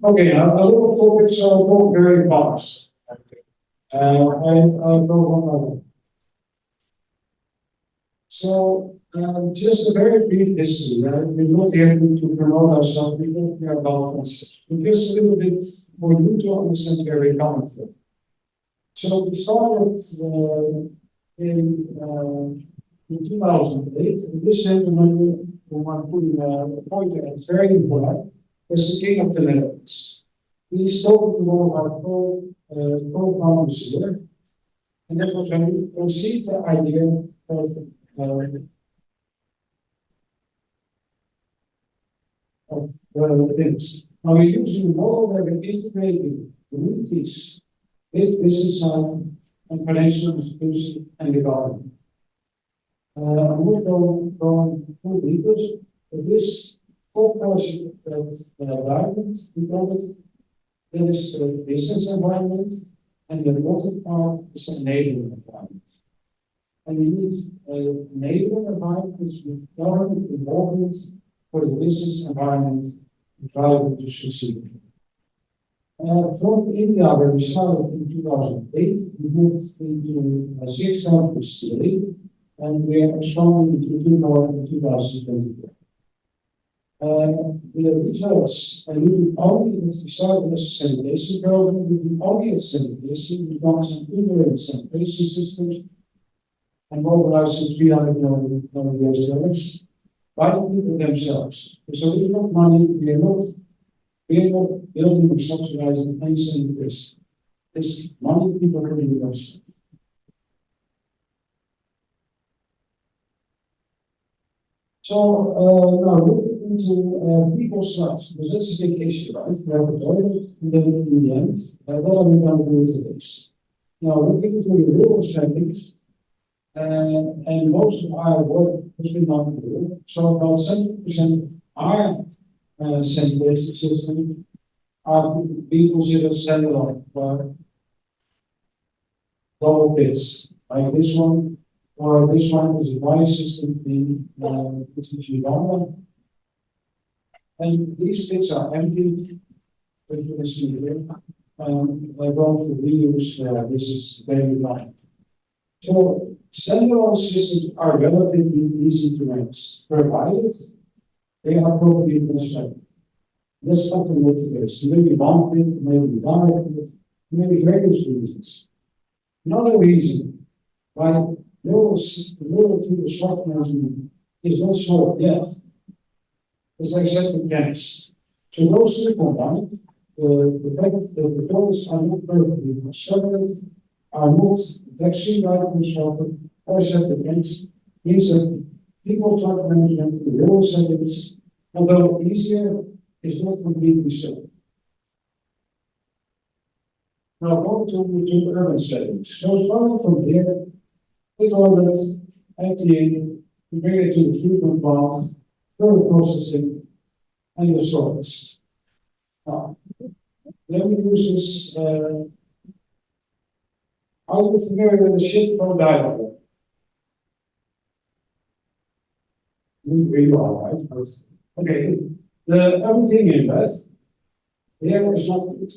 Okay, now a lot of topics are not very fast. I go one by one. So, just a very brief history, right? We're not here to promote ourselves, we don't care about concepts. But just a little bit for you to understand where we're coming from. So we started in 2008. And this gentleman, who I'm putting a pointer at very important, was the king of the Netherlands. He spoke to one of our co-founders here, and that was when we conceived the idea of things. Now we're using a model where we're integrating communities, big business and financial institutions and the government. I'm not going full details, but this whole project environment, we call it, that is the business environment, and the bottom part is the enabling environment. And we need an enabling environment with government involvement for the business environment to drive it to succeed. From India, where we started in 2008, we moved into 6 countries today, and we are expanding to 2 more in 2024. The results are really only that we started as a sanitation program, we only at sanitation, we got some integrated sanitation systems and mobilized $300 million US by the people themselves. So we have money, we are not building or subsidizing any sanitation. It's money people are doing themselves. So now looking into vehicle slides, because that's a big issue, right? We have a toilet, and then in the end, what are we going to do with this? Now looking into the rural settings, and most of our work has been done in rural. So about 70% of our sanitation system are being considered standalone for double pits, like this one. Or this one is a dry system in Uganda. And these pits are emptied, as you can see here. They're going for reuse, this is very light. So standalone systems are relatively easy to manage, provided they are properly constructed. Let's not the motivation. Maybe one pit, maybe another pit, maybe various reasons. Another reason why the role to the short management is not solved yet. As I said, mechanics. So those two combined, the fact that the toilets are not perfectly constructed, are not taxi right constructed, or set mechanics, means that people truck management in rural settings, although easier, is not completely solved. Now go to urban settings. So starting from here, with toilet, emptying, you bring it to the treatment plant, further processing, and your storage. Now, let me use this. Are you familiar with the shift flow diagram? You are, right? Okay, everything in that, there is not good.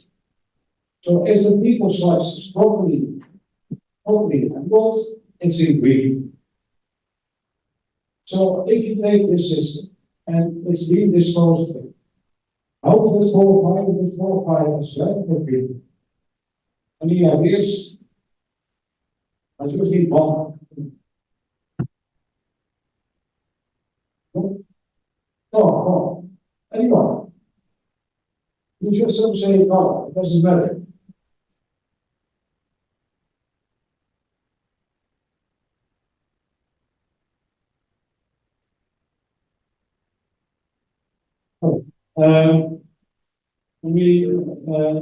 So if the people slice is properly handled, it's in green. So if you take this system and it's being disposed of, how does it qualify? It is qualified as well for green. Any ideas? I just need one. No, anyone? You just say no, it doesn't matter.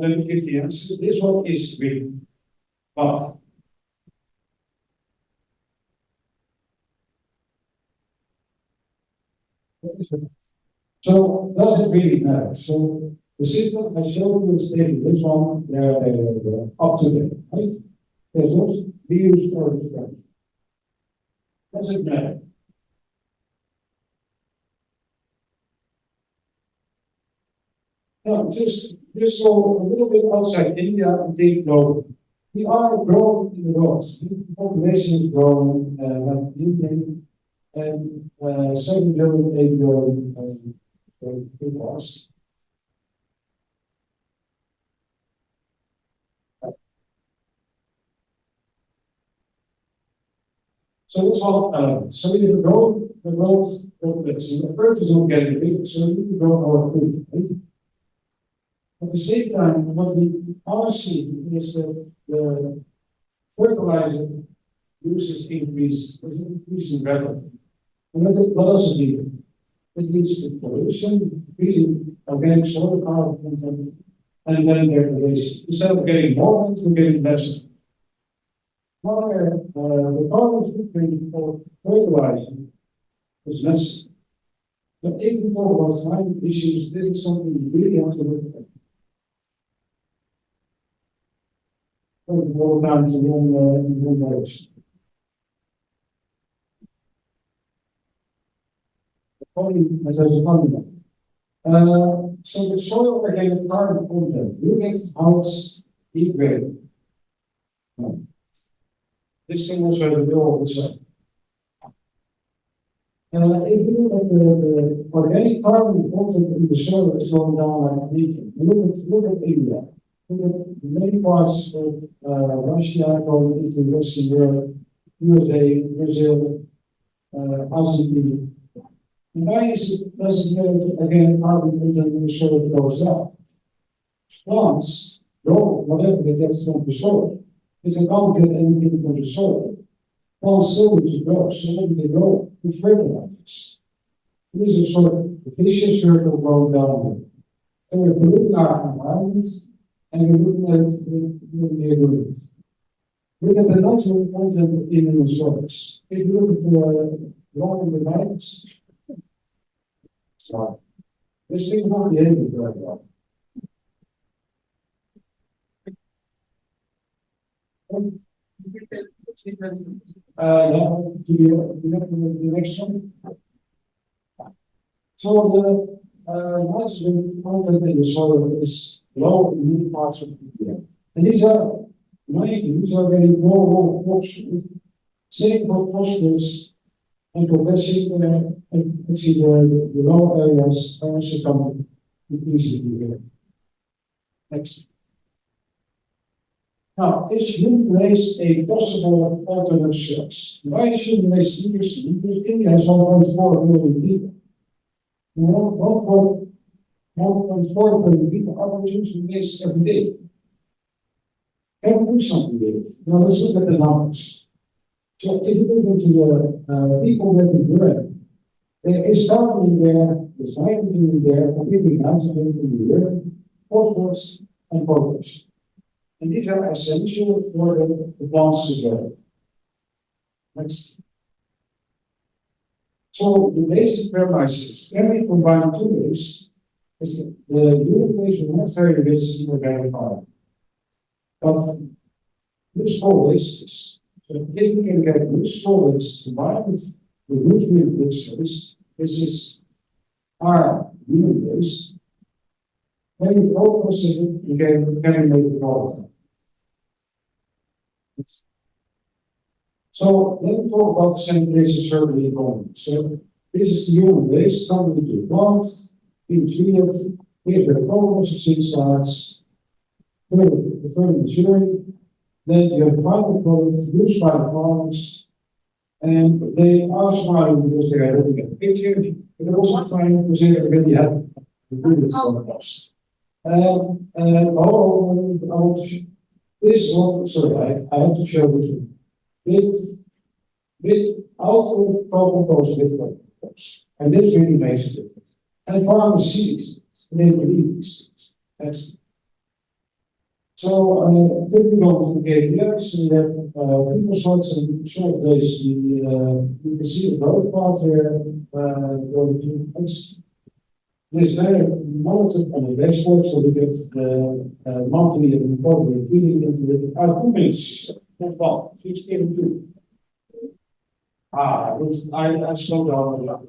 Let me give the answer. This one is green, but so does it really matter? So the system I showed you is taking this one up to date, right? There's no reuse storage. Does it matter? No, just so a little bit outside India and take global. We are growing in the world. The population is growing, like eating, and 7 billion, 8 billion people. So that's all so we can grow the world population. The earth is not getting big, so we need to grow our food. Right? At the same time, what we are seeing is that the fertilizer uses increasing rapidly. And what does it mean? It leads to pollution, increasing organic soil carbon content, and then degradation. Instead of getting more, we're getting less. However, the carbon footprint of fertilizer is less. But if we talk about climate issues, this is something we really have to look at. All the time to run in one direction. As I was talking about. So the soil organic carbon content, look at how it's degraded. This can also have a bill of itself. If you look at the organic carbon content in the soil is going down like anything. Look at India. Look at many parts of Russia going into Western Europe, USA, Brazil, Argentina. Why is it doesn't go again carbon content in the soil goes down? Plants grow whatever they get from the soil. If they can't get anything from the soil, plants still need to grow. So maybe they grow with fertilizers. This is a sort of vicious circle going down. And we're polluting our environment, and we're looking at it. Look at the natural content in the soils. If you look at the law in the rights, this thing won't be able very well. The next one. So the nitrogen content in the soil is low in many parts of India. And these are very low phosphorus, same for phosphorus and potassium, and see the low areas are also come increasingly here. Next. Now, is human waste a possible alternative source? Why is human waste interesting? Because India has 1.4 billion people. 1.4 billion people are producing waste every day. Can we do something with it? Now, let's look at the numbers. So, if you look into the people that in Europe, there is carbon in there, there's nitrogen in there, completely nitrogen in the earth, phosphorus, and potash. And these are essential for the plants to grow. Next. So the basic premises, can we combine two ways? The human waste will not very waste in organic carbon. But useful wastes. So if we can get useful waste combined with the nutrient rich waste, this is our human waste, then we focus it and can make it volatile. So let me talk about the sanitation circular economy. So this is the human waste coming into a plant, being treated, here's where the processing starts, the further maturing, then you have the final product used by the farmers, and they are smiling because they are looking at the picture, but they're also trying to say already had the good from the cost. This is what, sorry, I have to show this with alcohol problem goes with goes. And this really makes a difference. And farmers see these things, and they believe these things. So, quickly go to the KPIs, we have people sorts and short days. You can see the growth path here, going to this. This is very monitored on the dashboard, so we get the monthly and quarterly feeding into it. Our 2 minutes, not one, 16 2. I slowed down a lot.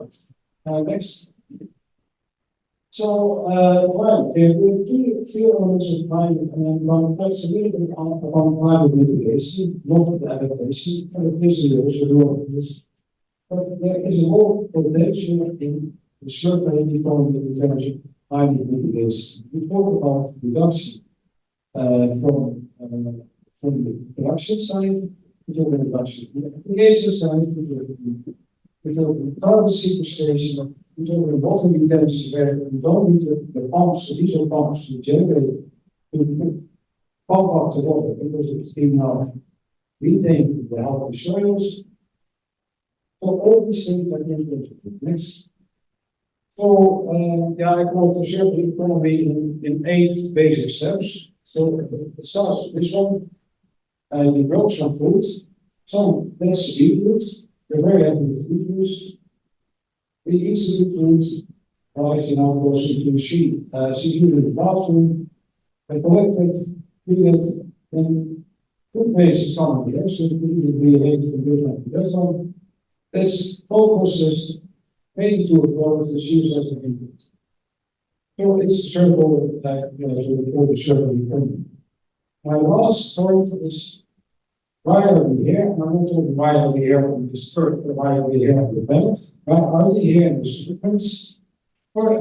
Next. So, right, there were three elements of climate, and one touched a little bit on climate mitigation, not the adaptation, and it is also the but there is a more potential in the circular economy in terms of climate mitigation. We talk about reduction from the production side, we talk about reduction from the application side, we talk about carbon sequestration, we talk about water retention where we don't need the pumps, the diesel pumps to generate, to pump up the water because it's in now retain the healthy soils. So all these things are important. Next. So yeah, I call it the circular economy in 8 basic steps. So it starts with this one. You grow some food, some less seafood. We're very happy with food. We eat seafood, right? You know, goes into the seafood in the bathroom. I collect it, clean it, and food waste is coming here. So we relate from different restaurants. This whole process made to a product that's used as an input. So it's a circle, so we call the circle economy. My last point is why are we here? I'm not talking why are we here on this earth, but why are we here on the planet? Why are we here in the sequence? For a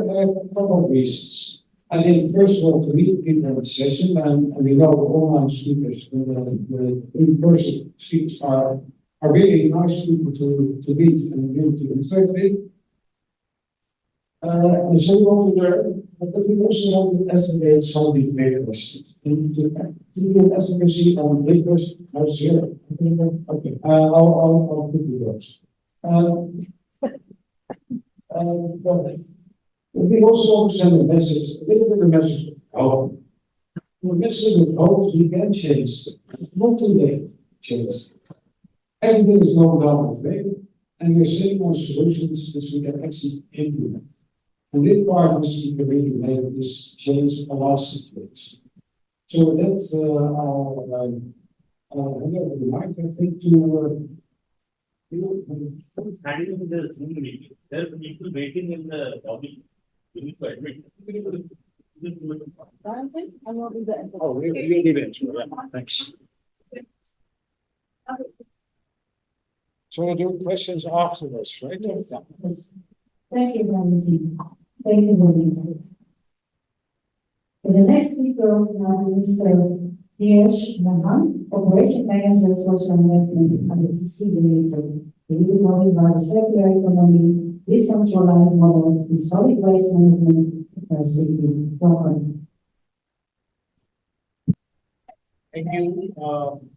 couple of reasons. I think, first of all, to meet people in the session, and we know the online speakers, the in-person speakers are really nice people to meet and really to interact with. And so we want to learn, but we also want to estimate some of these major questions. To do an estimacy on big questions, how zero. Okay, I'll put you those. We also send a message, a little bit of a message of hope. The message of hope, we can change. It's not too late to change. Everything is going down the way, and we're sitting on solutions which we can actually implement. And this part is we can really make this change a lot of situations. So that's I'll hand over the mic, I think, to standing in the Zoom meeting. There are people waiting in the lobby. You need to admit. I'm not in the. Oh, we'll leave it. Thanks. So we'll do questions afterwards, right? Yes. Thank you, Randy. Thank you, Randy. So the next speaker, Mr. Mahan, Operation Manager Social Management at the TC Limited. We will be talking about the circular economy, decentralized models, and solid waste management. Welcome. Thank you.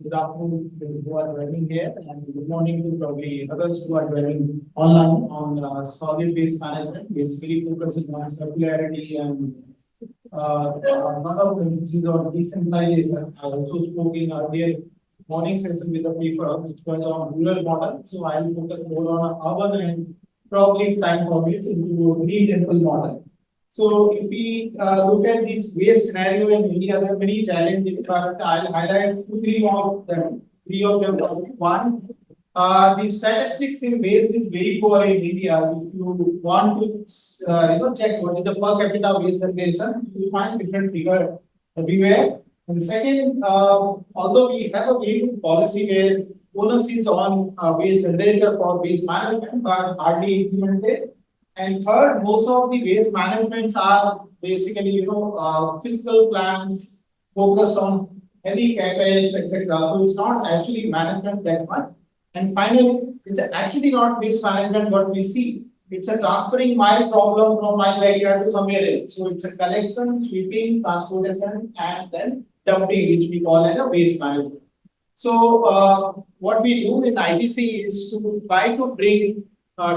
Good afternoon to who are joining here, and good morning to probably others who are joining online on solid waste management, basically focusing on circularity and lot of emphasis on decentralization. I also spoke in earlier morning session with the paper, which was on rural model. So I will focus more on urban and probably time permits into green temple model. So if we look at this waste scenario and many other many challenges, but I'll highlight three of them. One, the statistics in waste is very poor in India. If you want to check what is the per capita waste generation, you will find different figure everywhere. And second, although we have a very good policy where onus is on waste generator for waste management, but hardly implemented. And third, most of the waste managements are basically, fiscal plans focused on heavy capex, etc. So it's not actually management that much. And finally, it's actually not waste management what we see. It's a transferring my problem from my backyard to somewhere else. So it's a collection, sweeping, transportation, and then dumping, which we call as a waste management. So what we do in ITC is to try to bring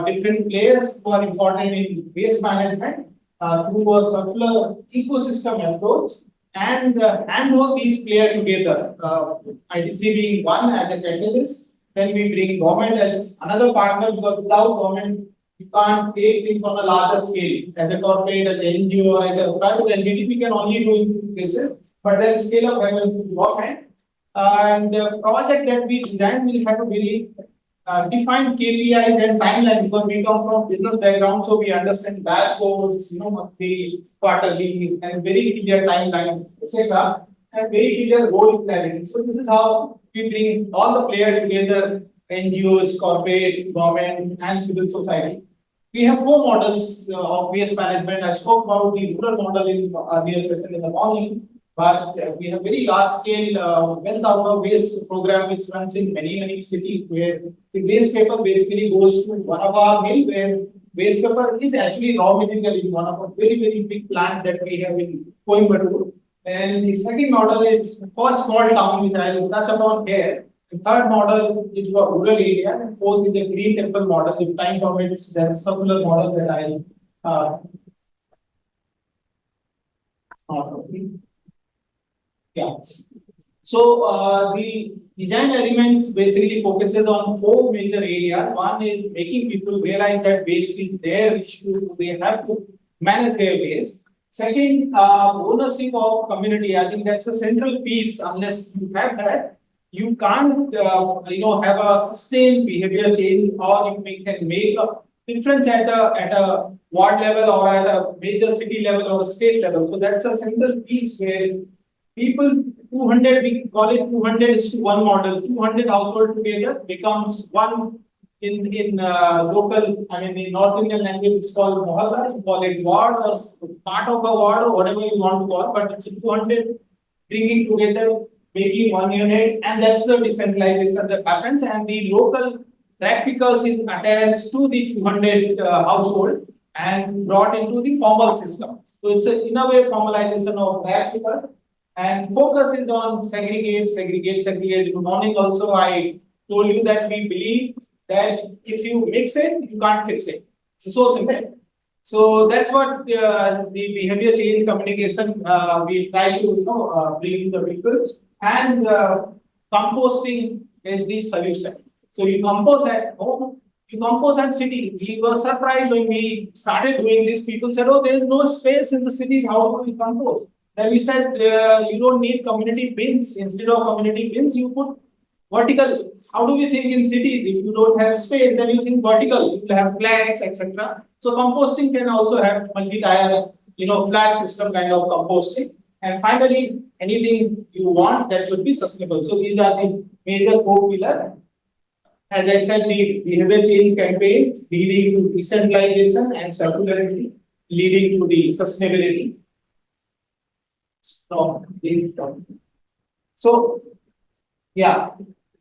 different players who are important in waste management through a circular ecosystem approach and handhold these players together. ITC being one as a catalyst, then we bring government as another partner, because without government, you can't take things on a larger scale. As a corporate, as an NGO, or as a private entity, we can only do in cases, but then scale up happens with government. And the project that we design will have a very defined KPIs and timeline because we come from business background, so we understand dashboards, monthly, quarterly, and very clear timeline, etc. And very clear role clarity. So this is how we bring all the players together: NGOs, corporate, government, and civil society. We have four models of waste management. I spoke about the rural model in the earlier session in the morning, but we have very large scale wealth out of waste program which runs in many cities where the waste paper basically goes to one of our mill where waste paper is actually raw material in one of a very big plant that we have in Coimbatore. And the second model is for small town, which I will touch upon here. The third model is for rural area, and fourth is the green temple model. If time permits, that's circular model that I yeah. So the design elements basically focuses on four major areas. One is making people realize that waste is their issue; they have to manage their waste. Second, ownership of community. I think that's a central piece. Unless you have that, you can't have a sustained behavior change, or you can make a difference at a ward level or at a major city level or a state level. So that's a central piece where people 200, we call it 200 is to one model. 200 household together becomes one in local. I mean, in North Indian language, it's called mohalla. You call it ward or part of a ward or whatever you want to call, but it's 200 bringing together, making one unit, and that's the decentralization that happens. And the local track pickers is attached to the 200 household and brought into the formal system. So it's in a way formalization of track pickers. And focus is on segregate. Good morning. Also, I told you that we believe that if you mix it, you can't fix it. It's so simple. So that's what the behavior change communication we try to bring to the people. And composting is the solution. So you compose at home, you compose at city. We were surprised when we started doing this. People said, "Oh, there is no space in the city. How do we compose?" Then we said, you don't need community bins. Instead of community bins, you put vertical. How do we think in cities? If you don't have space, then you think vertical. You will have flats, etc. So composting can also have multi-tier, flat system kind of composting. And finally, anything you want that should be sustainable. So these are the major four pillars. As I said, the behavior change campaign leading to decentralization and circularity, leading to the sustainability. So, yeah,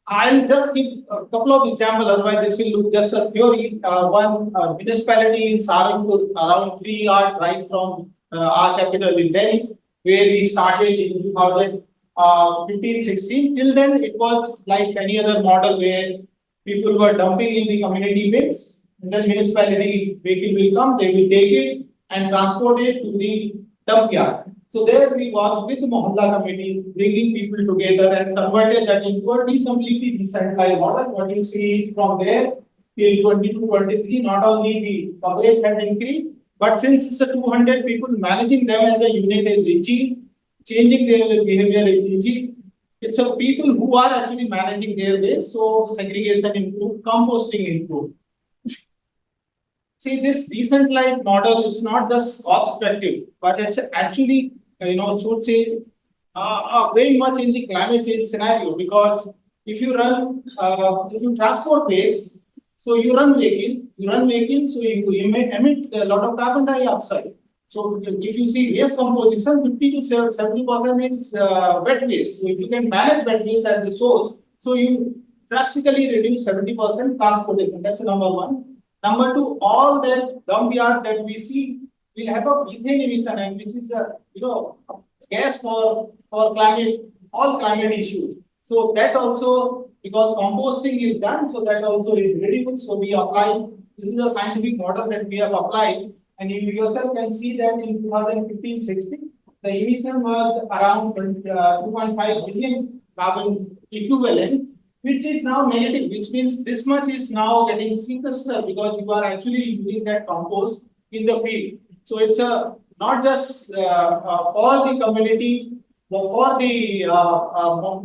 I'll just give a couple of examples, otherwise this will look just a theory. One municipality in Saharanpur, around 3 hour drive from our capital in Delhi, where we started in 2015-16. Till then, it was like any other model where people were dumping in the community bins, and then municipality vehicle will come, they will take it and transport it to the dump yard. So there we work with the Mohalla committee, bringing people together and converted that into a completely decentralized model. What you see is from there till 22-23, not only the coverage has increased, but since it's a 200 people, managing them as a unit is easy, changing their behavior is easy. It's a people who are actually managing their waste, so segregation improved, composting improved. See, this decentralized model, it's not just cost effective, but it's actually, should say, very much in the climate change scenario, because if you transport waste, so you run vehicle, so you emit a lot of carbon dioxide. So if you see waste composition, 50 to 70% is wet waste. So if you can manage wet waste at the source, so you drastically reduce 70% transportation. That's number one. Number two, all that dump yard that we see will have a methane emission, and which is a gas for climate, all climate issues. So that also, because composting is done, so that also is reduced. So we apply. This is a scientific model that we have applied, and you yourself can see that in 2015-16, the emission was around 2.5 billion carbon equivalent, which is now negative, which means this much is now getting sequestered because you are actually using that compost in the field. So it's not just for the community, for the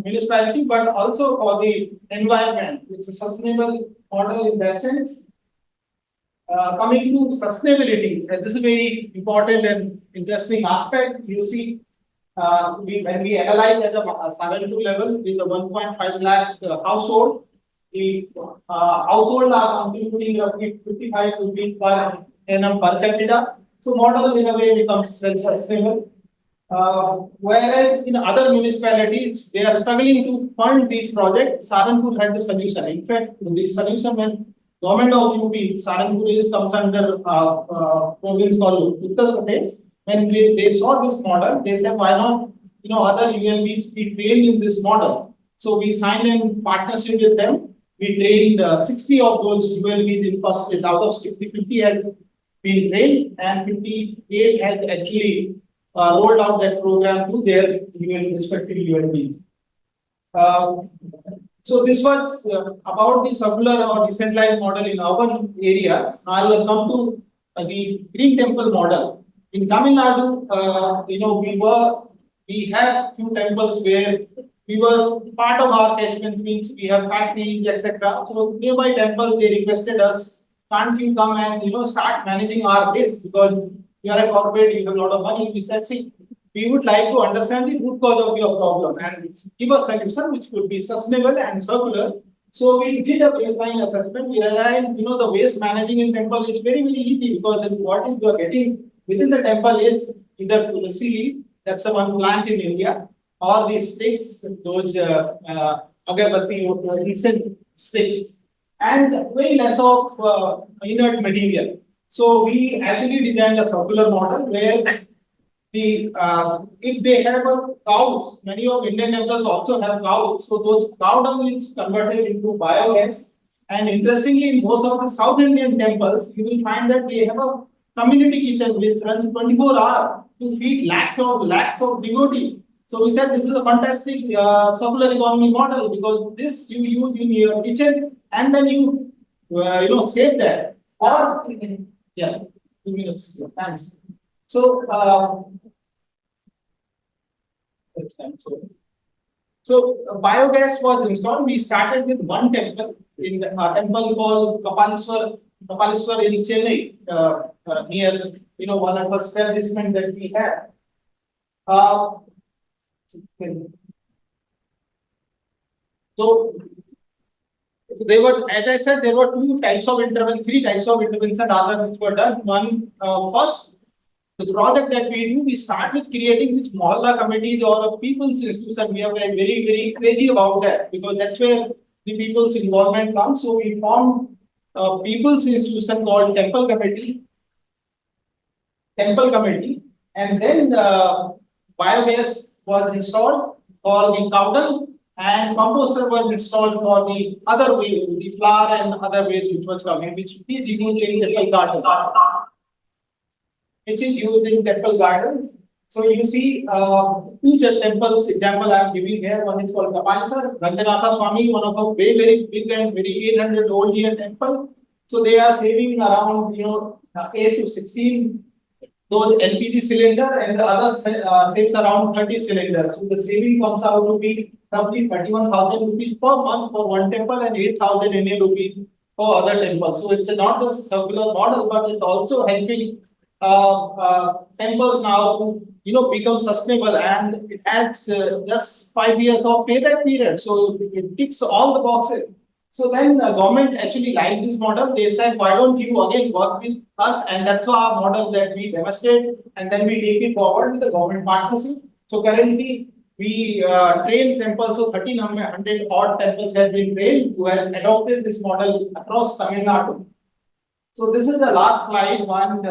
municipality, but also for the environment. It's a sustainable model in that sense. Coming to sustainability, this is very important and interesting aspect. You see, when we analyze at a Saranpur level with the 1.5 lakh household, the household are contributing roughly 55 rupees per annum per capita. So model in a way becomes self-sustainable. Whereas in other municipalities, they are struggling to fund these projects. Saranpur had the solution. In fact, the solution when government of UP, Saranpur comes under province called Uttar Pradesh. When they saw this model, they said, why not, other ULBs be trained in this model? So we signed in partnership with them. We trained 60 of those ULBs in first stage. Out of 60, 50 has been trained and 58 has actually rolled out that program to their respective ULBs. So this was about the circular or decentralized model in urban areas. Now I'll come to the Green Temple model. In Tamil Nadu, we have few temples where we were part of our catchment, means we have factories, etc. So nearby temples, they requested us, can't you come and start managing our waste, because you are a corporate, you have a lot of money. We said, see, we would like to understand the root cause of your problem and give a solution which could be sustainable and circular. So we did a baseline assessment. We realized, the waste managing in temple is very, very easy, because what you are getting within the temple is either to the sea, that's the one plant in India, or the sticks, those agarbatti, incense sticks, and very less of inert material. So we actually designed a circular model where if they have cows, many of Indian temples also have cows, so those cow dung is converted into biogas. And interestingly, in most of the South Indian temples, you will find that they have a community kitchen which runs 24 hours to feed lakhs of devotees. So we said this is a fantastic circular economy model, because this you use in your kitchen and then you save that. Or yeah, 2 minutes. Thanks. So biogas was installed. We started with one temple in a temple called Kapaleswar in Chennai, near one of our establishment that we have. So there were, as I said, there were three types of intervention rather which were done. One, first, the project that we do, we start with creating this mohalla committees or a people's institution. We are very, very crazy about that, because that's where the people's involvement comes. So we formed a people's institution called Temple Committee, and then biogas was installed for the cow dung, and composter was installed for the other way, the flour and other waste which was coming, which is used in temple garden. So you see two temples example I am giving here. One is called Kapaleswar, Ranganatha Swami, one of a very, very big and very 800 old year temple. So they are saving around 8 to 16 those LPG cylinder, and the other saves around 30 cylinders. So the saving comes out to be roughly 31,000 rupees per month for one temple and 8,000 Indian rupees for other temples. So it's not just a circular model, but it's also helping temples now to become sustainable, and it adds just 5 years of payback period. So it ticks all the boxes. So then the government actually liked this model. They said, why don't you again work with us? And that's our model that we demonstrate, and then we take it forward with the government partnership. So currently we train temples, so 1,300 odd temples have been trained who have adopted this model across Tamil Nadu. So this is the last slide. One,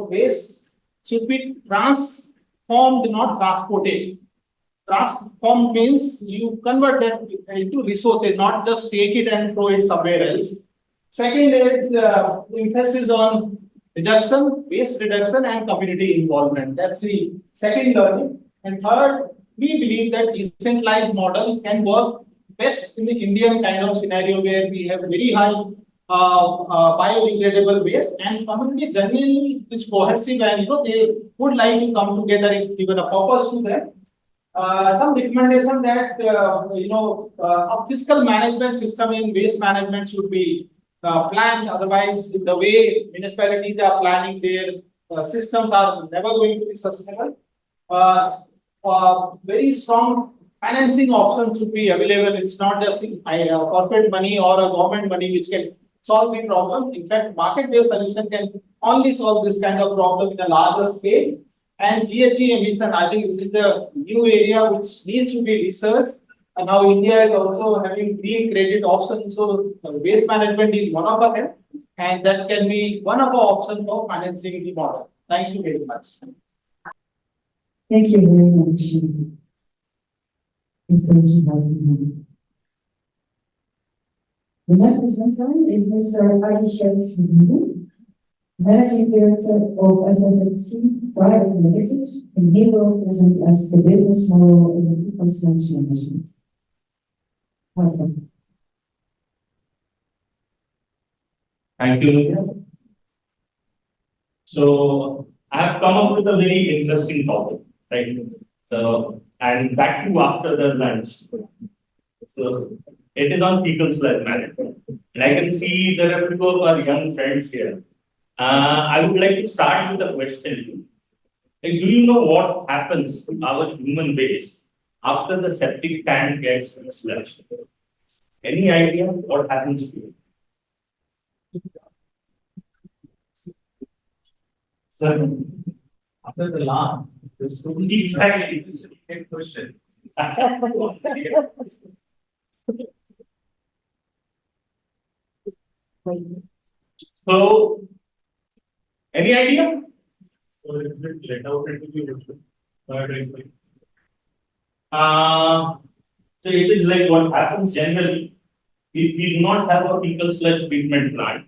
waste should be transformed, not transported. Transform means you convert that into resources, not just take it and throw it somewhere else. Second is emphasis on reduction, waste reduction, and community involvement. That's the second learning. And third, we believe that decentralized model can work best in the Indian kind of scenario where we have very high biodegradable waste, and community genuinely is cohesive, and they would like to come together if given a purpose to them. some recommendation that, a fiscal management system in waste management should be planned. Otherwise, the way municipalities are planning their systems are never going to be sustainable. Very strong financing options should be available. It's not just the corporate money or a government money which can solve the problem. In fact, market-based solution can only solve this kind of problem in a larger scale. And GHG emission, I think this is the new area which needs to be researched. And now India is also having green credit options. So waste management is one of them, and that can be one of our options for financing the model. Thank you very much. Thank you very much, Mr. Shihazin. The next presenter is Mr. Alisher Shudu, Managing Director of SSMC Private Limited, and he will present us the business model in the people sludge management. Welcome. Thank you, Lydia. So I have come up with a very interesting topic, right? So, and back to after the lunch. So it is on fecal sludge management. And I can see there are a few of our young friends here. I would like to start with a question. Like, do you know what happens to our human waste after the septic tank gets sludged? Any idea what happens to it? Sir, After the law, the student exactly. is a question. So, any idea? So it's been let out into the ocean. So it is like what happens generally. If we do not have a fecal sludge treatment plant,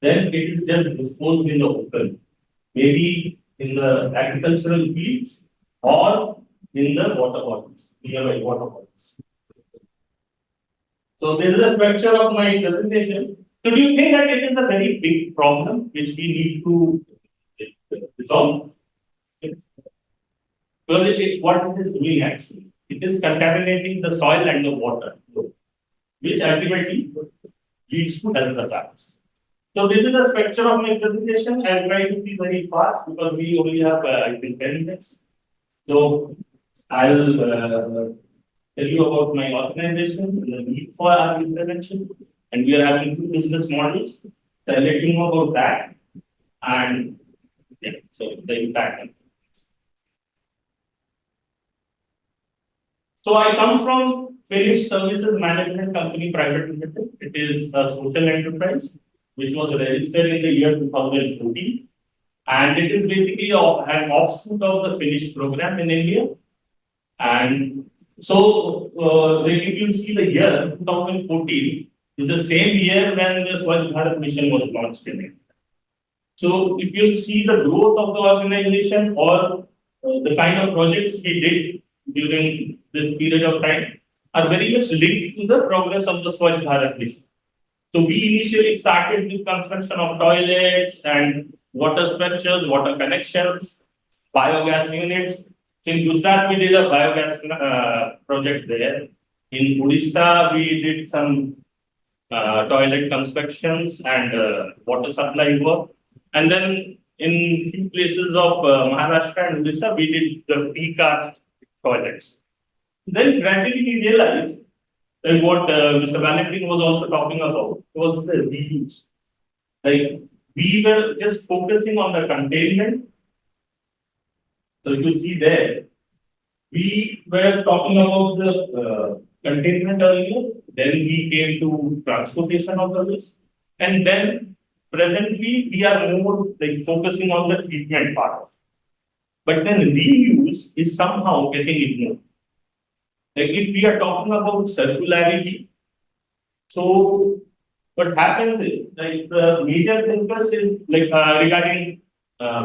then it is just disposed in the open, maybe in the agricultural fields or in the water bodies, nearby water bodies. So this is a structure of my presentation. So do you think that it is a very big problem which we need to resolve? Because what it is doing actually, it is contaminating the soil and the water, which ultimately leads to health hazards. So this is the structure of my presentation. I'll try to be very fast because we only have I think 10 minutes. So I'll tell you about my organization and the need for our intervention. And we are having two business models. So I'll let you know about that. And yeah, so the impact. So I come from Finnish Services Management Company Private Limited. It is a social enterprise which was registered in the year 2014. And it is basically an offshoot of the Finnish program in India. And so, if you see the year 2014 is the same year when the Swachh Bharat mission was launched in India. So, if you see the growth of the organization or the kind of projects we did during this period of time are very much linked to the progress of the Swachh Bharat mission. So we initially started with construction of toilets and water structures, water connections, biogas units. So in Gujarat, we did a biogas project there. In Odisha, we did some toilet constructions and water supply work. And then in few places of Maharashtra and Odisha, we did the precast toilets. Then gradually we realized like what Mr. Valentine was also talking about was the reuse. Like we were just focusing on the containment. So you see there, we were talking about the containment earlier. Then we came to transportation of the waste, and then presently we are more like focusing on the treatment part of it. But then reuse is somehow getting ignored. Like if we are talking about circularity, so what happens is like the major focus is like regarding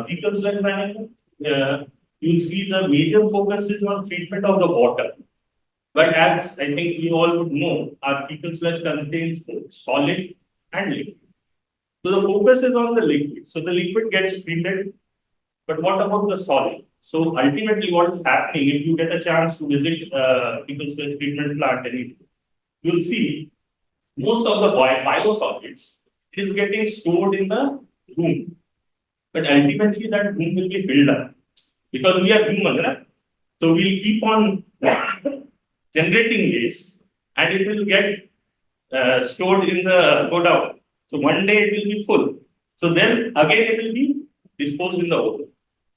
fecal sludge management. You'll see the major focus is on treatment of the water. But as I think you all would know, our fecal sludge contains both solid and liquid. So the focus is on the liquid. So the liquid gets treated. But what about the solid? So ultimately what is happening, if you get a chance to visit people's waste treatment plant, and you'll see most of the biosolids is getting stored in the room. But ultimately that room will be filled up because we are human, right? So we'll keep on generating waste and it will get stored in the godown. So one day it will be full. So then again it will be disposed in the open.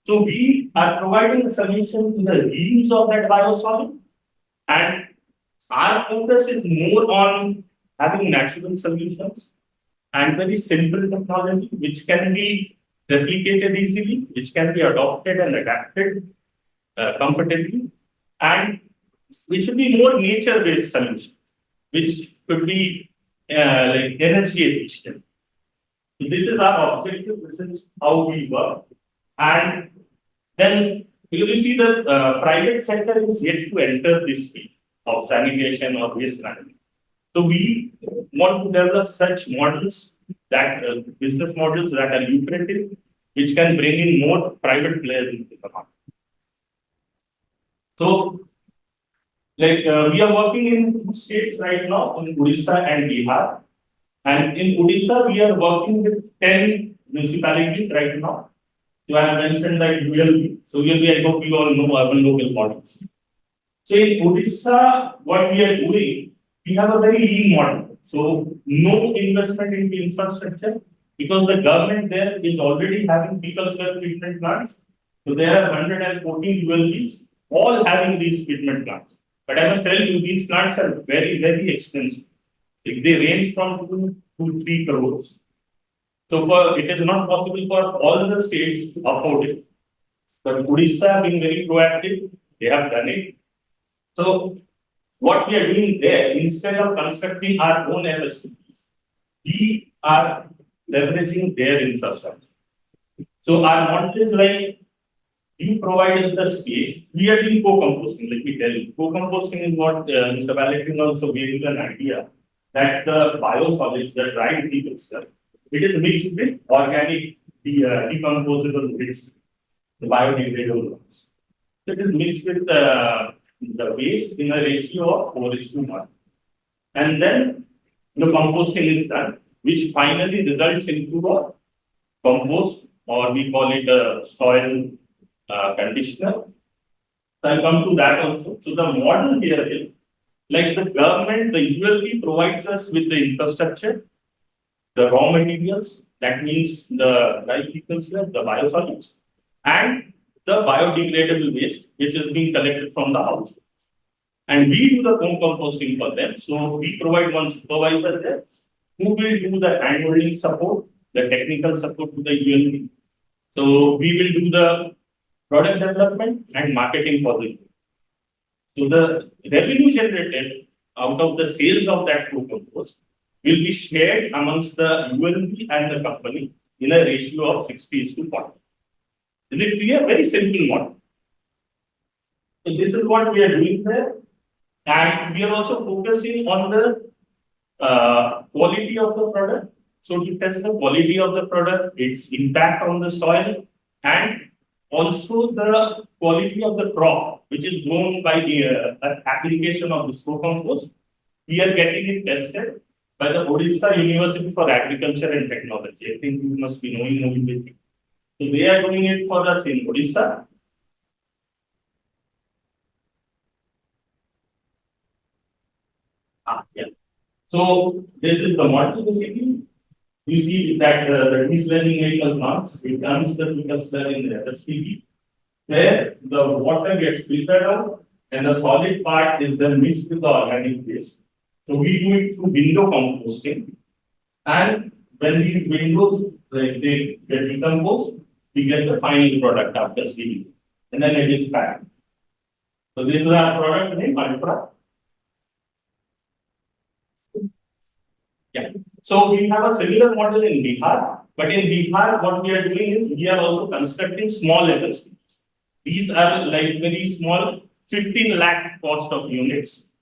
So we are providing a solution to the reuse of that biosolid, and our focus is more on having natural solutions and very simple technology which can be replicated easily, which can be adopted and adapted comfortably, and which should be more nature-based solutions, which could be like energy efficient. So this is our objective. This is how we work, and then you see the private sector is yet to enter this field of sanitation or waste management. So we want to develop such models that business models that are lucrative, which can bring in more private players into the market. So, like we are working in 2 states right now, in Odisha and Bihar. And in Odisha, we are working with 10 municipalities right now. So I have mentioned that ULB. So ULB, I hope you all know urban local bodies. So in Odisha, what we are doing, we have a very lean model. So no investment into infrastructure because the government there is already having fecal cell treatment plants. So there are 114 ULBs, all having these treatment plants. But I must tell you, these plants are very, very expensive. They range from 2 to 3 crores. So it is not possible for all the states to afford it. But Odisha being very proactive, they have done it. So what we are doing there, instead of constructing our own MSCPs, we are leveraging their infrastructure. So our model is like, you provide us the space. We are doing co-composting, let me tell you. Co-composting is what Mr. Valentin also gave you an idea that the biosolids, the dried fecal stuff, it is mixed with organic decomposable bits, the biodegradable ones. So it is mixed with the waste in a ratio of 4:1. And then the composting is done, which finally results into a compost, or we call it a soil conditioner. So I'll come to that also. So the model here is like the government, the ULP provides us with the infrastructure, the raw materials, that means the dry fecal cell, the biosolids, and the biodegradable waste, which is being collected from the house. And we do the composting for them. So we provide one supervisor there who will do the hand-holding support, the technical support to the ULP. So we will do the product development and marketing for the ULP. So the revenue generated out of the sales of that co-compost will be shared amongst the ULP and the company in a ratio of 60:40. Is it clear? Very simple model. So this is what we are doing there. And we are also focusing on the quality of the product. So to test the quality of the product, its impact on the soil, and also the quality of the crop, which is grown by the application of this co-compost. We are getting it tested by the Odisha University for Agriculture and Technology. I think you must be knowing it. So they are doing it for us in Odisha. Yeah. So this is the model basically. You see that the desalination vehicle plants, it dumps the fecal cell in the FSPP, where the water gets filtered out and the solid part is then mixed with the organic waste. So we do it through window composting. And when these windows they get decomposed, we get the final product after sealing. And then it is packed. So this is our product name, Ultra. Yeah. So we have a similar model in Bihar, but in Bihar, what we are doing is we are also constructing small FSPs. These are like very small, 15 lakh cost of units,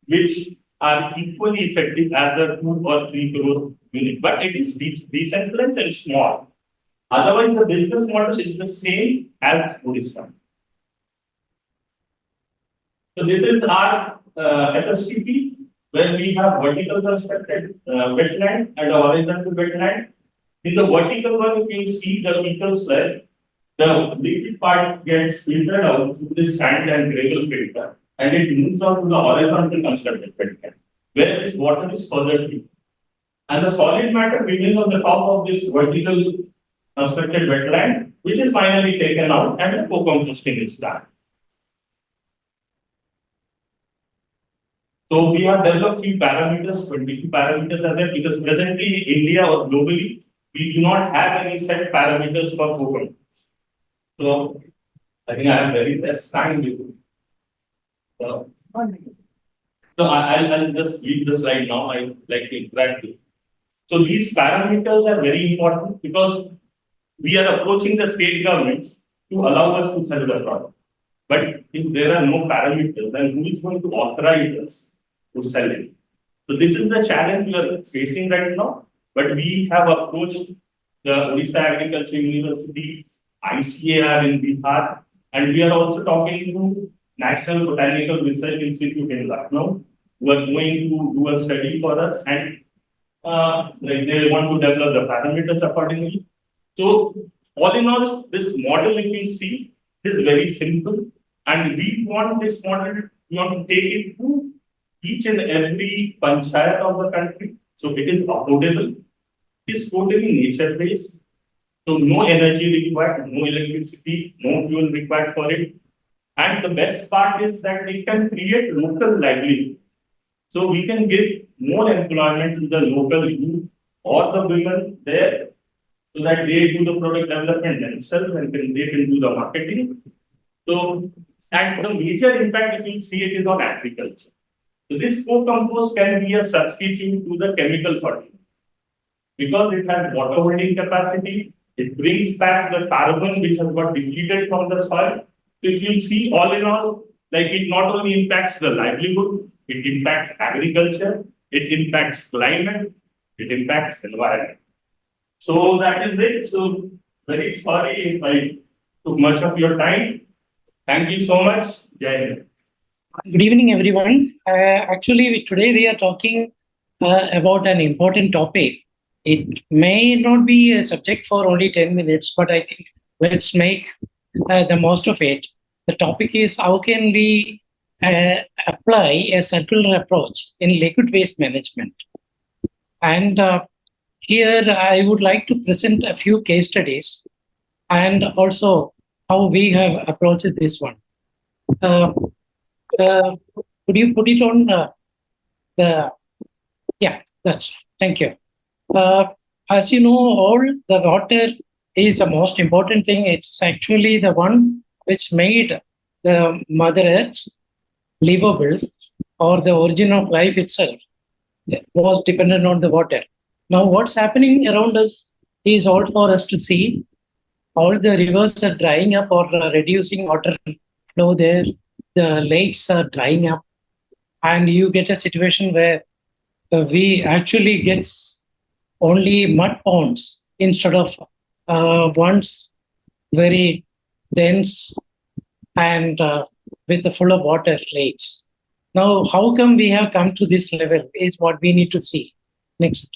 which are equally effective as a 2 or 3 crore unit, but it is decentralized and small. Otherwise, the business model is the same as Odisha. So this is our SSTP, where we have vertical constructed wetland and a horizontal wetland. In the vertical one, if you see the fecal slab, the liquid part gets filtered out through this sand and gravel filter, and it moves on to the horizontal constructed wetland, where this water is further treated. And the solid matter remains on the top of this vertical constructed wetland, which is finally taken out and the co-composting is done. So we have developed few parameters, 22 parameters as well, because presently in India or globally, we do not have any set parameters for co-composting. So I think I have very less time with you. So I'll just read the slide now. I like to interact with you. So these parameters are very important because we are approaching the state governments to allow us to sell the product. But if there are no parameters, then who is going to authorize us to sell it? So this is the challenge we are facing right now. But we have approached the Odisha Agriculture University, ICAR in Bihar, and we are also talking to National Botanical Research Institute in Lucknow, who are going to do a study for us, and like they want to develop the parameters accordingly. So all in all, this model, if you see, is very simple, and we want this model, we want to take it to each and every panchayat of the country. So it is affordable, it is totally nature-based. So no energy required, no electricity, no fuel required for it. And the best part is that it can create local livelihood. So we can give more employment to the local youth or the women there, so that they do the product development themselves and they can do the marketing. So, and the major impact, if you see it, is on agriculture. So this co-compost can be a substitute to the chemical fertilizer because it has water holding capacity. It brings back the carbon which has got depleted from the soil. So if you see, all in all, like it not only impacts the livelihood, it impacts agriculture, it impacts climate, it impacts environment. So that is it. So very sorry if I took much of your time. Thank you so much. Jai Hind. Good evening, everyone. Today we are talking about an important topic. It may not be a subject for only 10 minutes, but I think let's make the most of it. The topic is how can we apply a circular approach in liquid waste management. And here I would like to present a few case studies and also how we have approached this one. Could you put it on thank you. As you know, all the water is the most important thing. It's actually the one which made the Mother Earth livable, or the origin of life itself was dependent on the water. Now, what's happening around us is all for us to see. All the rivers are drying up or reducing water flow there. The lakes are drying up, and you get a situation where we actually get only mud ponds instead of once very dense and with full of water lakes. Now, how come we have come to this level is what we need to see. Next.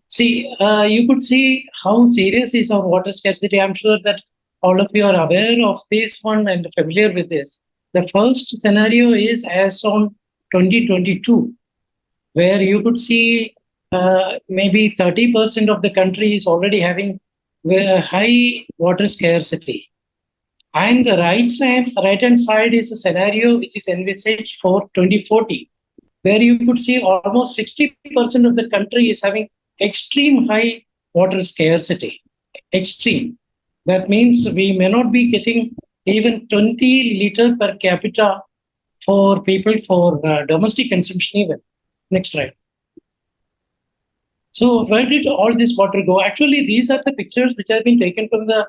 See, you could see how serious is our water scarcity. I'm sure that all of you are aware of this one and familiar with this. The first scenario is as on 2022, where you could see maybe 30% of the country is already having high water scarcity. And the right-hand side is a scenario which is envisaged for 2040, where you could see almost 60% of the country is having extreme high water scarcity. Extreme. That means we may not be getting even 20 liters per capita for people for domestic consumption even. Next slide. So where did all this water go? Actually, these are the pictures which have been taken from the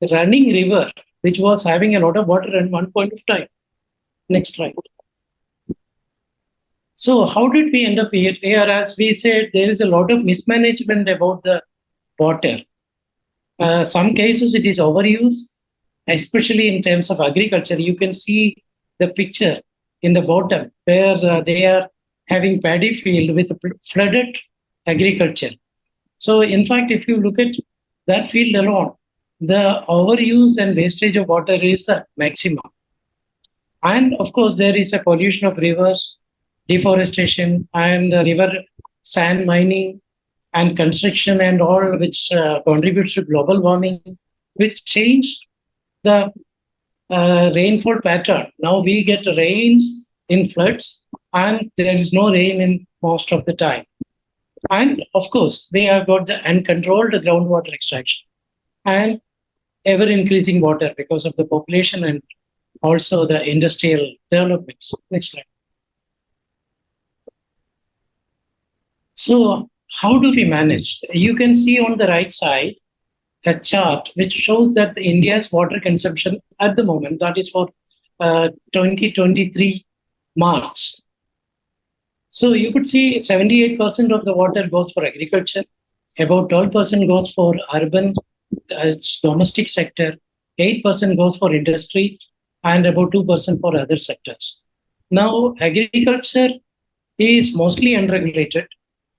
running river, which was having a lot of water at one point of time. Next slide. So how did we end up here? As we said, there is a lot of mismanagement about the water. Some cases it is overuse. especially in terms of agriculture. You can see the picture in the bottom where they are having paddy field with flooded agriculture. So in fact, if you look at that field alone, the overuse and wastage of water is the maximum. And of course, there is a pollution of rivers, deforestation, and river sand mining and construction and all, which contributes to global warming, which changed the rainfall pattern. Now we get rains in floods, and there is no rain in most of the time. And of course, we have got the uncontrolled groundwater extraction and ever increasing water because of the population and also the industrial developments. Next slide. So how do we manage? You can see on the right side a chart which shows that India's water consumption at the moment, that is for 2023 March. So you could see 78% of the water goes for agriculture, about 12% goes for urban domestic sector, 8% goes for industry, and about 2% for other sectors. Now, agriculture is mostly unregulated,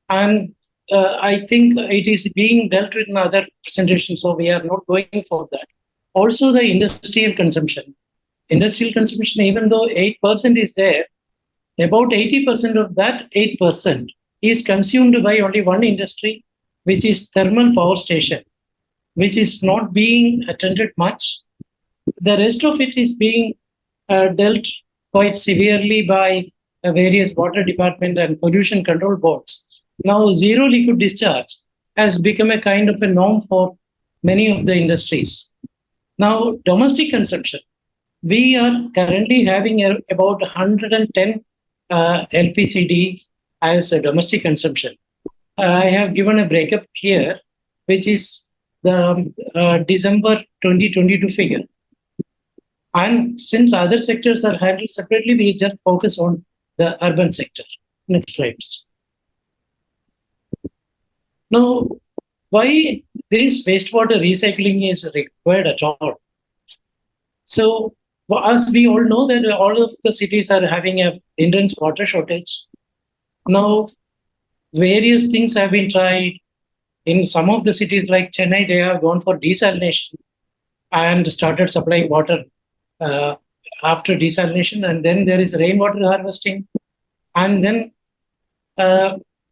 and I think it is being dealt with in other presentations, so we are not going for that. Also, the industrial consumption. Industrial consumption, even though 8% is there, about 80% of that 8% is consumed by only one industry, which is thermal power station, which is not being attended much. The rest of it is being dealt quite severely by various water department and pollution control boards. Now, zero liquid discharge has become a kind of a norm for many of the industries. Now, domestic consumption. We are currently having about 110 LPCD as a domestic consumption. I have given a breakup here, which is the December 2022 figure. And since other sectors are handled separately, we just focus on the urban sector. Next slide. Now, why this wastewater recycling is required at all? So, as we all know that all of the cities are having a intense water shortage. Now, various things have been tried. In some of the cities like Chennai, they have gone for desalination and started supplying water after desalination. And then there is rainwater harvesting. And then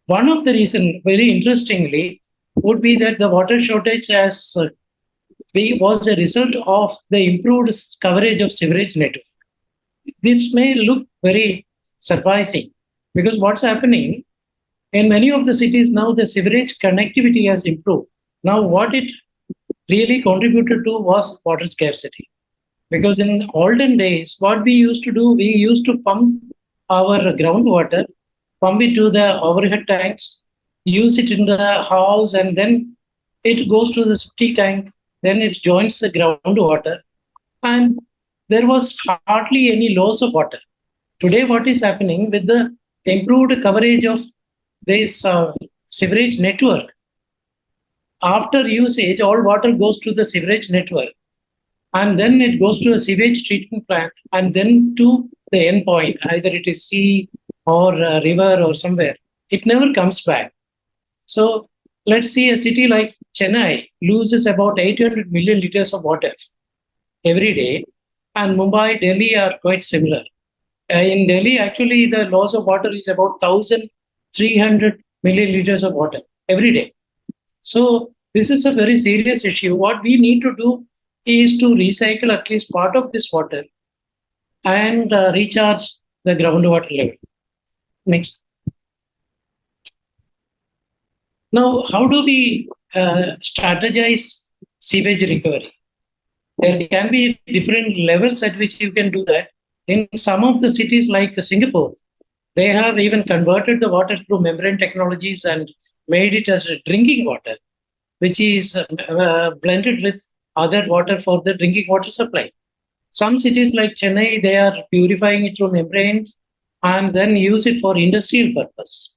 one of the reasons, very interestingly, would be that the water shortage was a result of the improved coverage of sewerage network. This may look very surprising because what's happening in many of the cities now, the sewerage connectivity has improved. Now, what it really contributed to was water scarcity. Because in olden days, what we used to do, we used to pump our groundwater, pump it to the overhead tanks, use it in the house, and then it goes to the septic tank, then it joins the groundwater, and there was hardly any loss of water. Today, what is happening with the improved coverage of this sewerage network, after usage, all water goes to the sewerage network, and then it goes to a sewage treatment plant, and then to the end point, either it is sea or a river or somewhere. It never comes back. So let's see a city like Chennai loses about 800 million liters of water every day, and Mumbai, Delhi are quite similar. In Delhi, actually, the loss of water is about 1,300 million liters of water every day. So this is a very serious issue. What we need to do is to recycle at least part of this water and recharge the groundwater level. Next. Now, how do we strategize sewage recovery? There can be different levels at which you can do that. In some of the cities like Singapore, they have even converted the water through membrane technologies and made it as drinking water, which is blended with other water for the drinking water supply. Some cities like Chennai, they are purifying it through membranes and then use it for industrial purpose.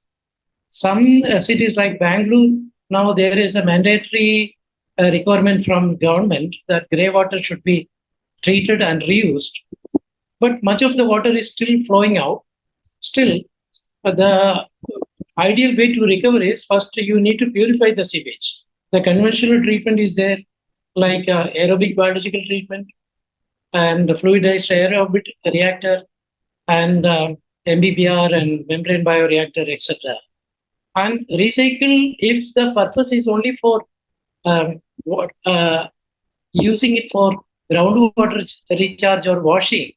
Some cities like Bangalore, now there is a mandatory requirement from government that grey water should be treated and reused, but much of the water is still flowing out. Still, the ideal way to recover is first you need to purify the sewage. The conventional treatment is there, like aerobic biological treatment and fluidized aerobic reactor and MBBR and membrane bioreactor, etc. And recycle, if the purpose is only for what, using it for groundwater recharge or washing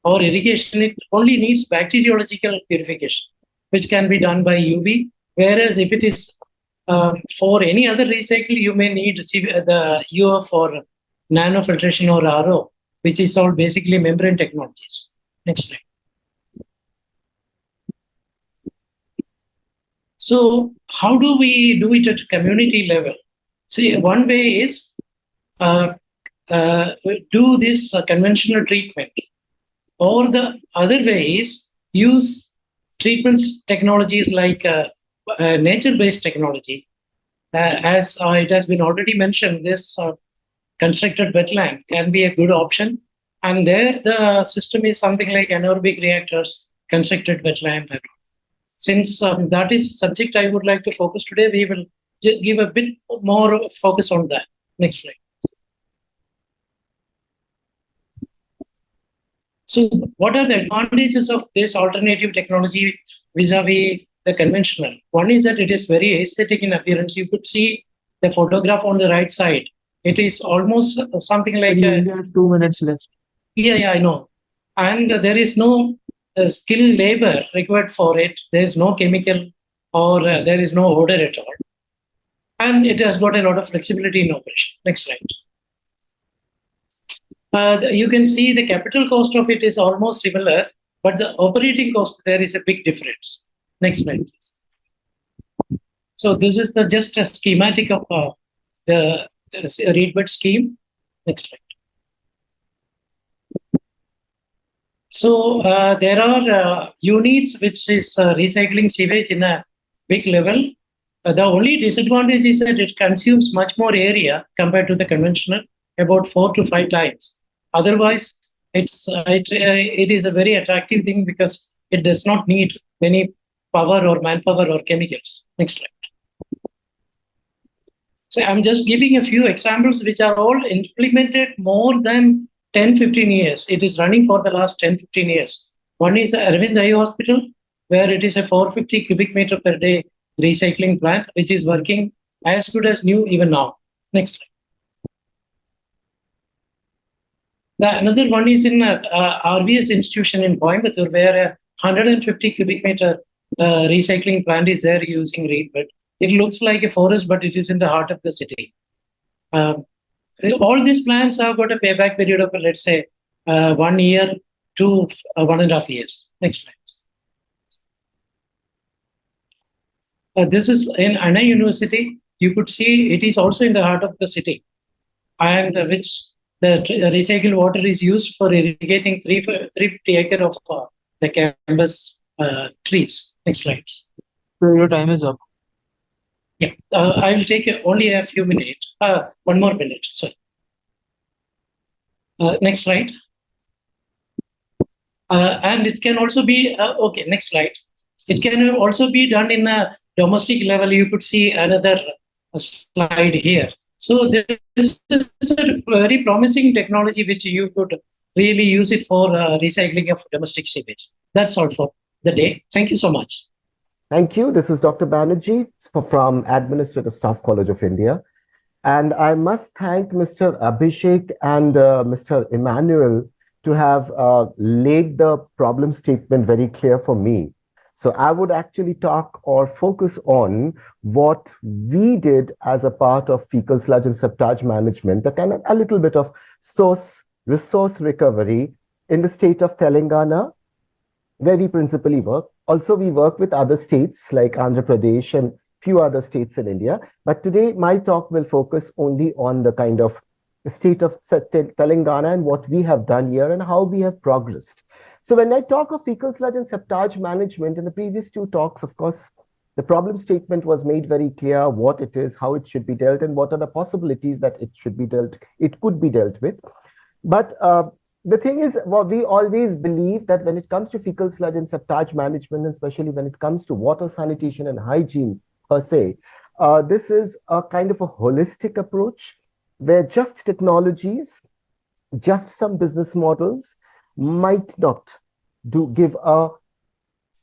or irrigation, it only needs bacteriological purification, which can be done by UV. Whereas if it is for any other recycle, you may need the UF or nanofiltration or RO, which is all basically membrane technologies. Next slide. So how do we do it at community level? See, one way is do this conventional treatment, or the other way is use treatments technologies like nature-based technology. As it has been already mentioned, this constructed wetland can be a good option. And there the system is something like anaerobic reactors, constructed wetland. Since that is subject I would like to focus today, we will give a bit more focus on that. Next slide. So what are the advantages of this alternative technology vis-a-vis the conventional? One is that it is very aesthetic in appearance. You could see the photograph on the right side. It is almost something like We only have 2 minutes left. Yeah, I know. And there is no skilled labor required for it. There is no chemical or there is no odor at all. And it has got a lot of flexibility in operation. Next slide. You can see the capital cost of it is almost similar, but the operating cost, there is a big difference. Next slide, please. So this is just a schematic of the readbed scheme. Next slide. So there are units which is recycling sewage in a big level. The only disadvantage is that it consumes much more area compared to the conventional, about 4 to 5 times. Otherwise, it is a very attractive thing because it does not need any power or manpower or chemicals. Next slide. So I'm just giving a few examples which are all implemented more than 10-15 years. It is running for the last 10-15 years. One is Arvind Eye Hospital, where it is a 450 cubic meter per day recycling plant, which is working as good as new even now. Next slide. Another one is in RVS institution in Coimbatore, where a 150 cubic meter recycling plant is there using reedbed. It looks like a forest, but it is in the heart of the city. All these plants have got a payback period of, let's say, 1 year to 1.5 years. Next slide. This is in Anna University. You could see it is also in the heart of the city, and which the recycled water is used for irrigating 350 acres of the campus trees. Next slides. So your time is up. Yeah, I will take only a few minutes. 1 more minute. Sorry. Next slide. And it can also be okay. Next slide. It can also be done in a domestic level. You could see another slide here. So this is a very promising technology which you could really use it for recycling of domestic sewage. That's all for the day. Thank you so much. Thank you. This is Dr. Banerjee from Administrative Staff College of India. And I must thank Mr. Abhishek and Mr. Emmanuel to have laid the problem statement very clear for me. So I would actually talk or focus on what we did as a part of fecal sludge and septage management, the kind of a little bit of resource recovery in the state of Telangana, where we principally work. Also, we work with other states like Andhra Pradesh and few other states in India. But today, my talk will focus only on the kind of state of Telangana and what we have done here and how we have progressed. So when I talk of fecal sludge and septage management, in the previous 2 talks, of course, the problem statement was made very clear what it is, how it should be dealt, and what are the possibilities that it could be dealt with. But the thing is, well, we always believe that when it comes to fecal sludge and septage management, and especially when it comes to water sanitation and hygiene per se, this is a kind of a holistic approach where just technologies, just some business models might not give a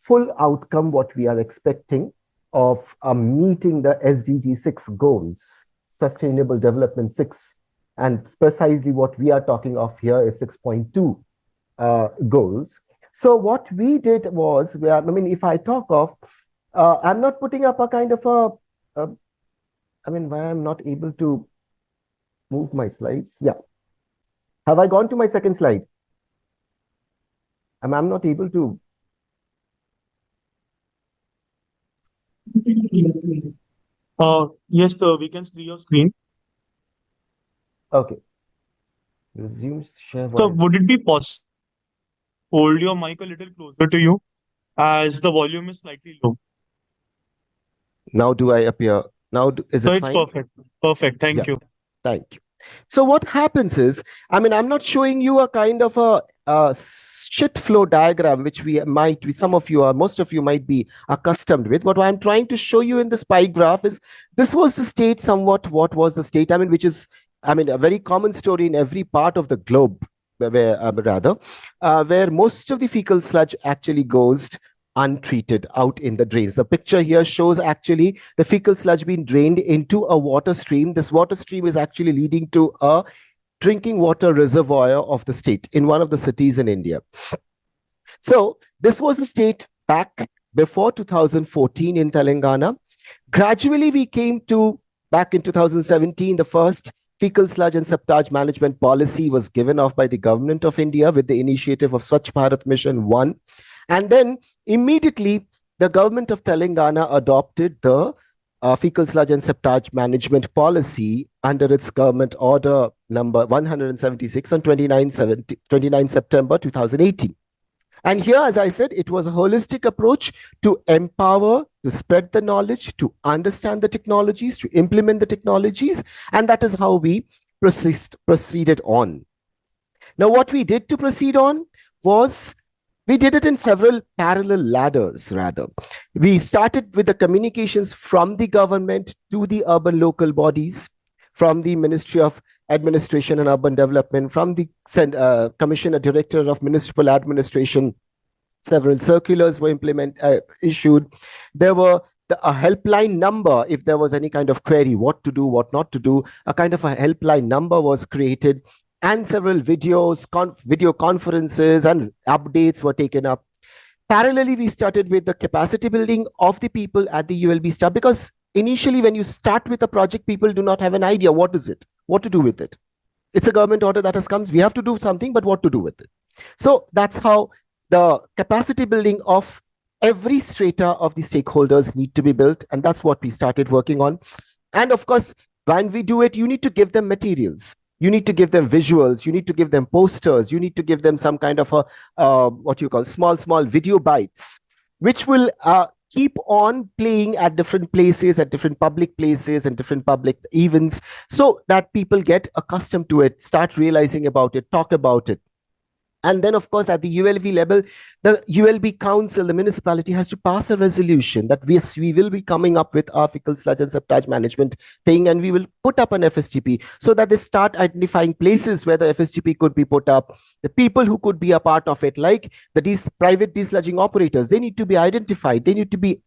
full outcome what we are expecting of meeting the SDG 6 goals, Sustainable Development 6. And precisely what we are talking of here is 6.2 goals. So what we did was, I mean, if I talk of, I'm not putting up a kind of I mean, why I'm not able to move my slides. Yeah. Have I gone to my second slide? I'm not able to. Yes, sir, we can see your screen. Okay. Resume share. So would it be possible to hold your mic a little closer to you as the volume is slightly low? Now do I appear? Now is So it it's fine? perfect. Perfect. Thank Yeah. you. Thank you. So what happens is, I mean, I'm not showing you a kind of a shit flow diagram, which some of you or most of you might be accustomed with. What I'm trying to show you in this pie graph is this was the state somewhat. What was the state? I mean, which is, I mean, a very common story in every part of the globe, where most of the fecal sludge actually goes untreated out in the drains. The picture here shows actually the fecal sludge being drained into a water stream. This water stream is actually leading to a drinking water reservoir of the state in one of the cities in India. So this was the state back before 2014 in Telangana. Gradually, we came to back in 2017, the first fecal sludge and septage management policy was given off by the government of India with the initiative of Swachh Bharat Mission 1. And then immediately, the government of Telangana adopted the fecal sludge and septage management policy under its government order number 176 on 29 September 2018. And here, as I said, it was a holistic approach to empower, to spread the knowledge, to understand the technologies, to implement the technologies. And that is how we proceeded on. Now, what we did to proceed on was we did it in several parallel ladders, rather. We started with the communications from the government to the urban local bodies, from the Ministry of Administration and Urban Development, from the Commissioner Director of Municipal Administration. Several circulars were issued. There were a helpline number if there was any kind of query, what to do, what not to do. A kind of a helpline number was created, and several videos, video conferences and updates were taken up. Parallelly, we started with the capacity building of the people at the ULB staff, because initially when you start with a project, people do not have an idea what is it, what to do with it. It's a government order that has come. We have to do something, but what to do with it? So that's how the capacity building of every strata of the stakeholders need to be built. And that's what we started working on. And of course, when we do it, you need to give them materials. You need to give them visuals. You need to give them posters. You need to give them some kind of a, what you call small video bites, which will keep on playing at different places, at different public places and different public events, so that people get accustomed to it, start realizing about it, talk about it. And then, of course, at the ULB level, the ULB council, the municipality has to pass a resolution that we will be coming up with our fecal sludge and septage management thing, and we will put up an FSTP so that they start identifying places where the FSTP could be put up. The people who could be a part of it, like the private desludging operators, they need to be identified. They need to be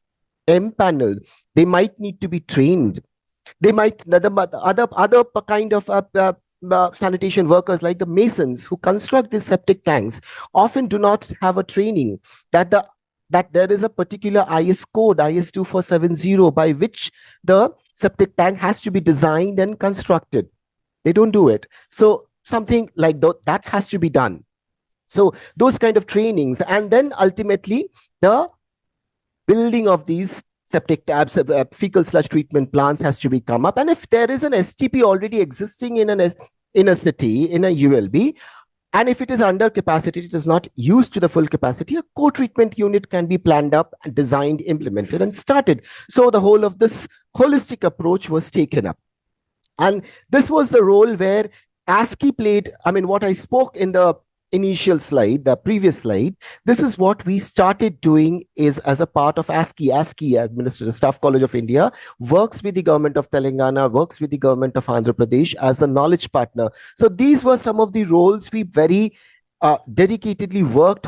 empaneled. They might need to be trained. They might, the other kind of sanitation workers like the masons who construct these septic tanks often do not have a training that there is a particular IS code, IS 2470, by which the septic tank has to be designed and constructed. They don't do it. So something like that has to be done. So those kind of trainings, and then ultimately the building of these septic tabs, fecal sludge treatment plants has to be come up. And if there is an STP already existing in a city, in a ULB, and if it is under capacity, it is not used to the full capacity, a co-treatment unit can be planned up and designed, implemented, and started. So the whole of this holistic approach was taken up. And this was the role where ASCII played, I mean, what I spoke in the initial slide, the previous slide, this is what we started doing is as a part of ASCII. ASCII, Administrative Staff College of India, works with the government of Telangana, works with the government of Andhra Pradesh as the knowledge partner. So these were some of the roles we very dedicatedly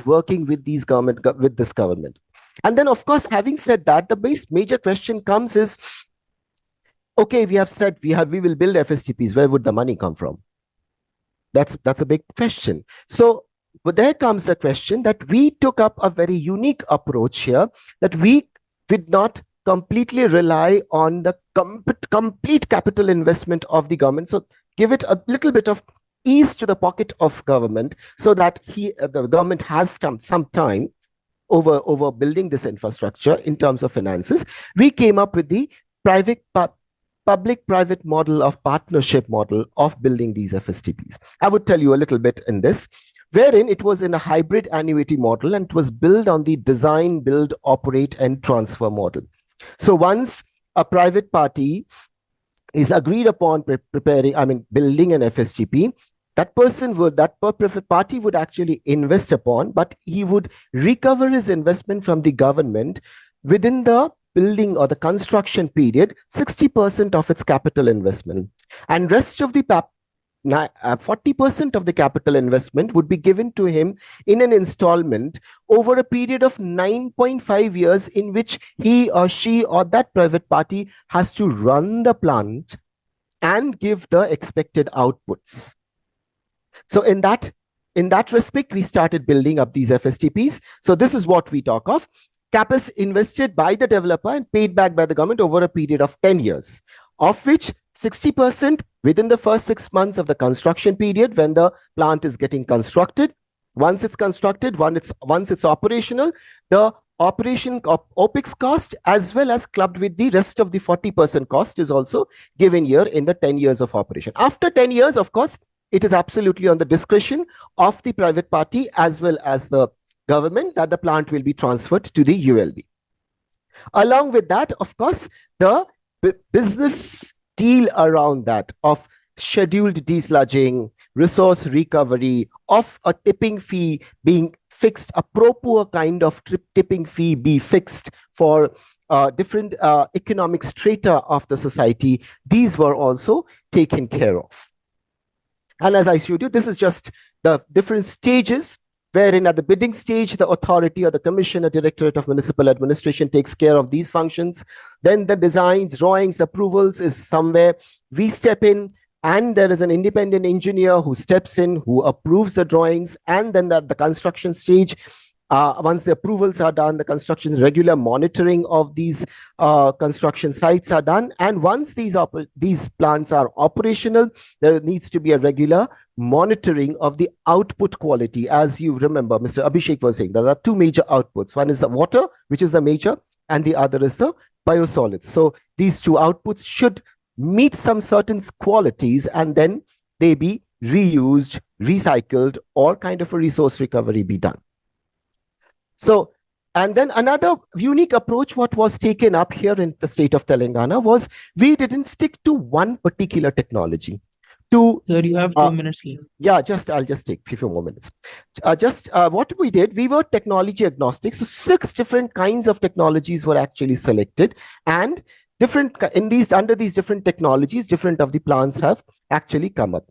working with these with this government. And then, of course, having said that, the major question comes is, okay, we have said we will build FSTPs. Where would the money come from? That's a big question. So, but there comes the question that we took up a very unique approach here, that we did not completely rely on the complete capital investment of the government. So give it a little bit of ease to the pocket of government so that the government has some time over building this infrastructure in terms of finances. We came up with the public-private model of partnership model of building these FSTPs. I would tell you a little bit in this, wherein it was in a hybrid annuity model and it was built on the design, build, operate, and transfer model. So once a private party is agreed upon building an FSTP, that private party would actually invest upon, but he would recover his investment from the government within the building or the construction period, 60% of its capital investment, and rest of the 40% of the capital investment would be given to him in an installment over a period of 9.5 years, in which he or she or that private party has to run the plant and give the expected outputs. So in that respect, we started building up these FSTPs. So this is what we talk of. CapEx invested by the developer and paid back by the government over a period of 10 years, of which 60% within the first 6 months of the construction period when the plant is getting constructed. Once it's constructed, once it's operational, the operation OPEX cost as well as clubbed with the rest of the 40% cost is also given here in the 10 years of operation. After 10 years, of course, it is absolutely on the discretion of the private party as well as the government that the plant will be transferred to the ULB. Along with that, of course, the business deal around that of scheduled desludging, resource recovery, of a tipping fee being fixed, a proper kind of tipping fee be fixed for different economic strata of the society, these were also taken care of. And as I showed you, this is just the different stages, wherein at the bidding stage, the authority or the commission or directorate of municipal administration takes care of these functions. Then the designs, drawings, approvals is somewhere we step in, and there is an independent engineer who steps in, who approves the drawings. And then the construction stage, once the approvals are done, the construction regular monitoring of these construction sites are done. And once these plants are operational, there needs to be a regular monitoring of the output quality. As you remember, Mr. Abhishek was saying, there are two major outputs. One is the water, which is the major, and the other is the biosolids. So these two outputs should meet some certain qualities, and then they be reused, recycled, or kind of a resource recovery be done. So, and then another unique approach what was taken up here in the state of Telangana was we didn't stick to one particular technology. Sir, you have 2 minutes left. Yeah, I'll just take a few more minutes. What we did, we were technology agnostic. So 6 different kinds of technologies were actually selected, and under these different technologies, different of the plans have actually come up.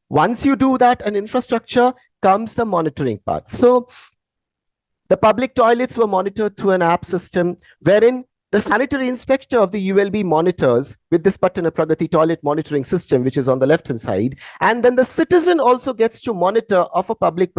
Once you do that, an infrastructure comes the monitoring part. So the public toilets were monitored through an app system, wherein the sanitary inspector of the ULB monitors with this Patana Pragati toilet monitoring system, which is on the left-hand side. And then the citizen also gets to monitor of a public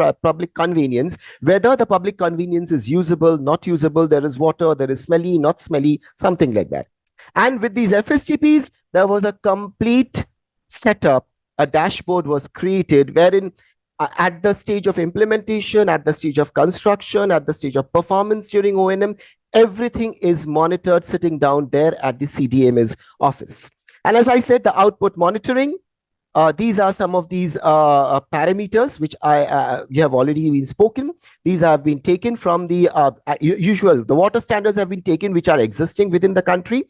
convenience, whether the public convenience is usable, not usable, there is water, there is smelly, not smelly, something like that. And with these FSTPs, there was a complete setup. A dashboard was created wherein at the stage of implementation, at the stage of construction, at the stage of performance during O&M, everything is monitored sitting down there at the CDMA's office. And as I said, the output monitoring, these are some of these parameters which you have already been spoken. These have been taken from the the water standards have been taken which are existing within the country.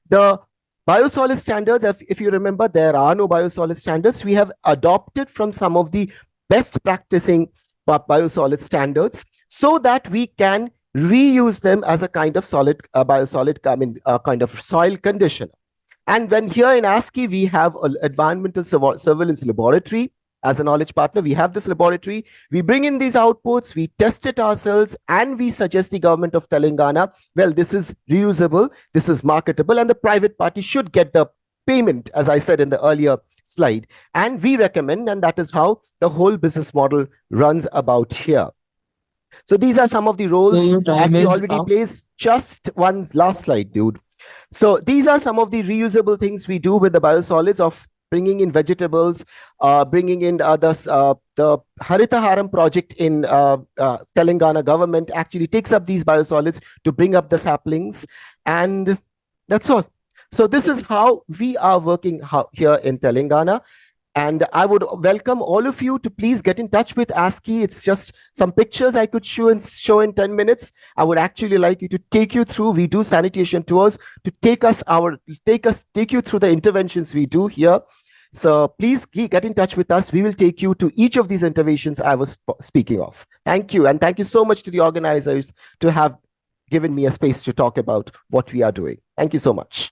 The Biosolid standards, if you remember, there are no biosolid standards. We have adopted from some of the best practicing biosolid standards so that we can reuse them as a kind of solid biosolid, kind of soil conditioner. And when here in ASCII, we have an environmental surveillance laboratory as a knowledge partner. We have this laboratory. We bring in these outputs, we test it ourselves, and we suggest the government of Telangana, well, this is reusable, this is marketable, and the private party should get the payment, as I said in the earlier slide. And we recommend, and that is how the whole business model runs about here. So these are some of the roles. So your time As we is already up. placed, just one last slide, dude. So these are some of the reusable things we do with the biosolids of bringing in vegetables, bringing in the Harita Haram project in Telangana government actually takes up these biosolids to bring up the saplings, and that's all. So this is how we are working here in Telangana. And I would welcome all of you to please get in touch with ASCII. It's just some pictures I could show in 10 minutes. I would actually like you to take you through. We do sanitation tours to take you through the interventions we do here. So please get in touch with us. We will take you to each of these interventions I was speaking of. Thank you. And thank you so much to the organizers to have given me a space to talk about what we are doing. Thank you so much.